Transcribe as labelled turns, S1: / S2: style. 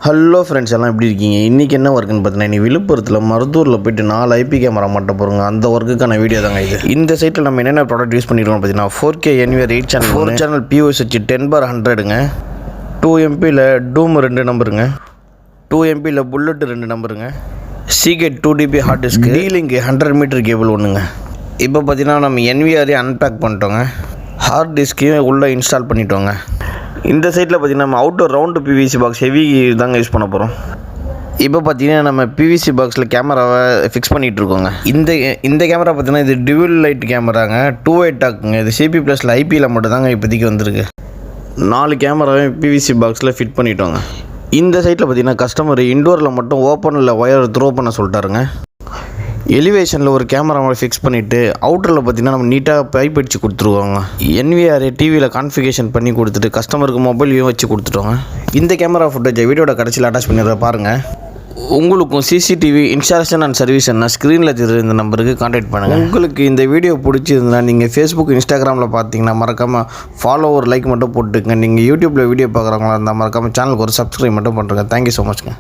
S1: Hello friends எல்லாம் எப்படி இருக்கீங்க? இன்றைக்கி என்ன ஒர்க்குன்னு பார்த்தீங்கன்னா, இன்றைக்கி விழுப்புரத்தில் மருதூரில் போய்ட்டு 4 ஐபி கேமரா மட்டும் போகிறோங்க. அந்த ஒர்க்குக்கான வீடியோ தாங்க இது. இந்த சைட்டில் நம்ம என்னென்ன ப்ராடக்ட் யூஸ் பண்ணிடுவோம் பார்த்தீங்கன்னா, 4K NVR 8 channel 4 channel POSH 10/100ங்க, 2MBயில் டூம் 2 நம்பருங்க, 2MBயில் புல்லட் 2 நம்பருங்க, Seagate 2TB hard disk, D-Link 100 metre cable ஒன்றுங்க. இப்போ பார்த்தீங்கன்னா நம்ம NVR அன்பேக் பண்ணிட்டோங்க, ஹார்ட் டிஸ்க்கையும் உள்ளே இன்ஸ்டால் பண்ணிட்டோங்க. இந்த சைட்டில் பார்த்திங்கன்னா நம்ம outer round PVC box heavy தாங்க யூஸ் பண்ண போகிறோம். இப்போ பார்த்திங்கன்னா நம்ம PVC பாக்ஸில் கேமராவை ஃபிக்ஸ் பண்ணிகிட்ருக்கோங்க. இந்த கேமரா பார்த்திங்கன்னா இது டியூவல் லைட் கேமராங்க, 2way டாக்குங்க. இது CP+ IPயில் மட்டும் தாங்க இப்போதைக்கு வந்திருக்கு. 4 கேமராவே PVC பாக்ஸில் ஃபிட் பண்ணிட்டோங்க. இந்த சைட்டில் பார்த்திங்கன்னா கஸ்டமர் இன்டோரில் மட்டும் ஓப்பனில் ஒயர் த்ரோ பண்ண சொல்லிட்டாருங்க. எலிவேஷனில் ஒரு கேமராவை ஃபிக்ஸ் பண்ணிவிட்டு அவுட்டரில் பார்த்திங்கன்னா நம்ம நீட்டாக பைப் அடித்து கொடுத்துருவாங்க. NVR டிவியில் கான்ஃபிகேஷன் பண்ணி கொடுத்துட்டு கஸ்டமருக்கு மொபைலையும் வச்சு கொடுத்துட்டோங்க. இந்த கேமரா ஃபுட்டேஜை வீடியோட கடைசியில் அட்டாச் பண்ணிடுறத பாருங்கள். உங்களுக்கும் CCTV இன்ஸ்டாலேஷன் அண்ட் சர்வீஸ் என்ன ஸ்க்ரீனில் தெரியுற இந்த நம்பருக்கு கான்டாக்ட் பண்ணுங்கள். உங்களுக்கு இந்த வீடியோ பிடிச்சிருந்தா நீங்கள் ஃபேஸ்புக் இன்ஸ்டாகிராமில் பார்த்தீங்கன்னா மறக்காமல் ஃபாலோ ஒரு லைக் மட்டும் போட்டுங்க. நீங்கள் யூடியூப்பில் வீடியோ பார்க்குறவங்களா இருந்தால் மறக்காமல் சேனலுக்கு ஒரு சப்ஸ்கிரைப் மட்டும் பண்ணுறேங்க. Thank you so மச்ங்க.